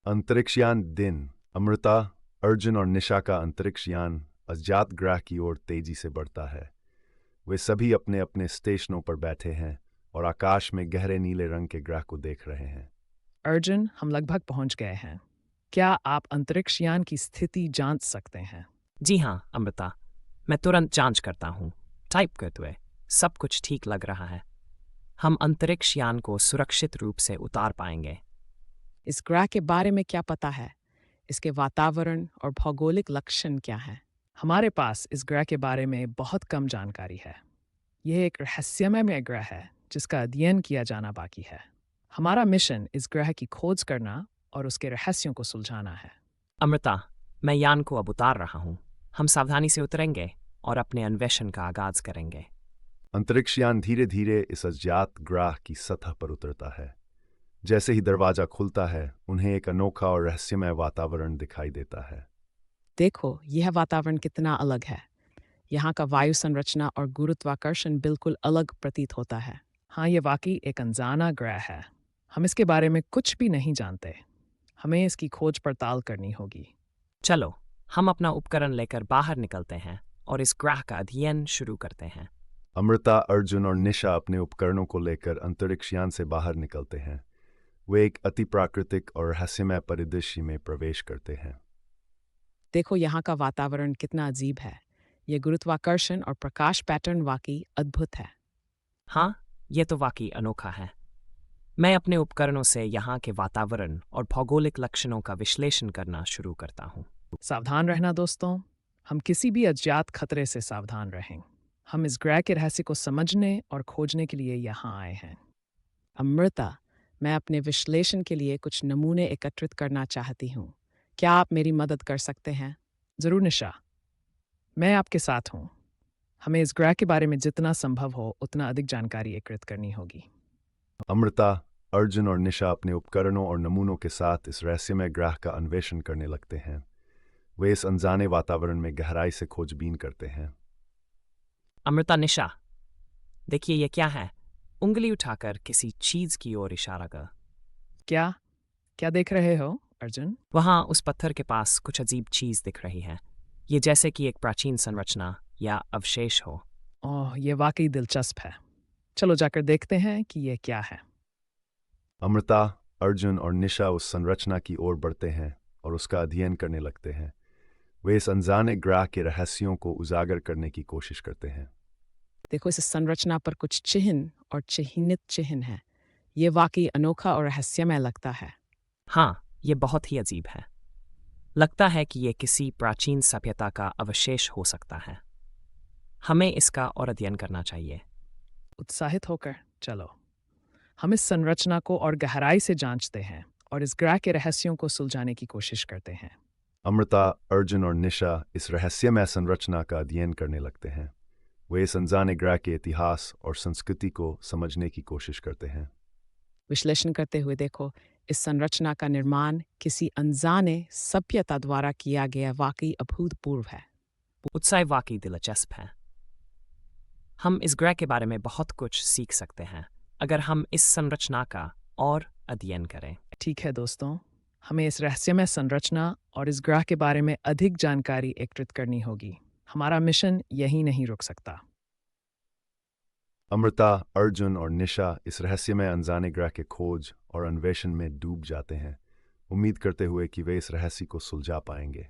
अंतरिक्षयान दिन। अमृता, अर्जुन और निशा का अंतरिक्षयान अज्ञात ग्रह की ओर तेजी से बढ़ता है। वे सभी अपने अपने स्टेशनों पर बैठे हैं और आकाश में गहरे नीले रंग के ग्रह को देख रहे हैं। अर्जुन, हम लगभग पहुंच गए हैं। क्या आप अंतरिक्षयान की स्थिति जांच सकते हैं? जी हाँ अमृता, मैं तुरंत जांच करता हूँ। टाइप करते हुए सब कुछ ठीक लग रहा है। हम अंतरिक्ष यान को सुरक्षित रूप से उतार पाएंगे। इस ग्रह के बारे में क्या पता है? इसके वातावरण और भौगोलिक लक्षण क्या हैं? हमारे पास इस ग्रह के बारे में बहुत कम जानकारी है। यह एक रहस्यमय ग्रह है जिसका अध्ययन किया जाना बाकी है। हमारा मिशन इस ग्रह की खोज करना और उसके रहस्यों को सुलझाना है। अमृता, मैं यान को अब उतार रहा हूँ। हम सावधानी से उतरेंगे और अपने अन्वेषण का आगाज करेंगे। अंतरिक्षयान धीरे धीरे इस अज्ञात ग्रह की सतह पर उतरता है। जैसे ही दरवाजा खुलता है, उन्हें एक अनोखा और रहस्यमय वातावरण दिखाई देता है। देखो, यह वातावरण कितना अलग है। यहाँ का वायु संरचना और गुरुत्वाकर्षण बिल्कुल अलग प्रतीत होता है। हाँ, ये वाकई एक अनजाना ग्रह है। हम इसके बारे में कुछ भी नहीं जानते। हमें इसकी खोज पड़ताल करनी होगी। चलो, हम अपना उपकरण लेकर बाहर निकलते हैं और इस ग्रह का अध्ययन शुरू करते हैं। अमृता, अर्जुन और निशा अपने उपकरणों को लेकर अंतरिक्षयान से बाहर निकलते हैं। वे एक अति प्राकृतिक और रहस्यमय परिदृश्य में प्रवेश करते हैं। देखो, यहाँ का वातावरण कितना अजीब है। ये गुरुत्वाकर्षण और प्रकाश पैटर्न वाकई अद्भुत है। हाँ, ये तो वाकई अनोखा है। मैं अपने उपकरणों से यहाँ के वातावरण और भौगोलिक लक्षणों का विश्लेषण करना शुरू करता हूँ। सावधान रहना दोस्तों। हम किसी भी अज्ञात खतरे से सावधान रहें। हम इस ग्रह के रहस्य को समझने और खोजने के लिए यहाँ आए हैं। अमृता, मैं अपने विश्लेषण के लिए कुछ नमूने एकत्रित करना चाहती हूँ। क्या आप मेरी मदद कर सकते हैं? जरूर निशा, मैं आपके साथ हूँ। हमें इस ग्रह के बारे में जितना संभव हो उतना अधिक जानकारी एकत्रित करनी होगी। अमृता, अर्जुन और निशा अपने उपकरणों और नमूनों के साथ इस रहस्यमय ग्रह का अन्वेषण करने लगते हैं। वे इस अनजाने वातावरण में गहराई से खोजबीन करते हैं। अमृता, निशा, देखिए ये क्या है। उंगली उठाकर किसी चीज की ओर इशारा कर। क्या क्या देख रहे हो अर्जुन? वहां उस पत्थर के पास कुछ अजीब चीज दिख रही है। ये जैसे कि एक प्राचीन संरचना या अवशेष हो। ओह, ये वाकई दिलचस्प है। चलो जाकर देखते हैं कि ये क्या है। अमृता, अर्जुन और निशा उस संरचना की ओर बढ़ते हैं और उसका अध्ययन करने लगते हैं। वे इस अनजाने ग्रह के रहस्यों को उजागर करने की कोशिश करते हैं। देखो, इस संरचना पर कुछ चिन्ह और चिह्नित चिन्ह हैं। ये वाकई अनोखा और रहस्यमय लगता है। हाँ, ये बहुत ही अजीब है। लगता है कि ये किसी प्राचीन सभ्यता का अवशेष हो सकता है। हमें इसका और अध्ययन करना चाहिए। उत्साहित होकर चलो, हम इस संरचना को और गहराई से जांचते हैं और इस ग्रह के रहस्यों को सुलझाने की कोशिश करते हैं। अमृता, अर्जुन और निशा इस रहस्यमय संरचना का अध्ययन करने लगते हैं। वे इस अनजाने ग्रह के इतिहास और संस्कृति को समझने की कोशिश करते हैं। विश्लेषण करते हुए देखो, इस संरचना का निर्माण किसी अनजाने सभ्यता द्वारा किया गया वाकई अभूतपूर्व है। उत्साह वाकई दिलचस्प है। हम इस ग्रह के बारे में बहुत कुछ सीख सकते हैं अगर हम इस संरचना का और अध्ययन करें। ठीक है दोस्तों, हमें इस रहस्यमय संरचना और इस ग्रह के बारे में अधिक जानकारी एकत्रित करनी होगी। हमारा मिशन यहीं नहीं रुक सकता। अमृता, अर्जुन और निशा इस रहस्यमय अनजाने ग्रह के खोज और अन्वेषण में डूब जाते हैं, उम्मीद करते हुए कि वे इस रहस्य को सुलझा पाएंगे।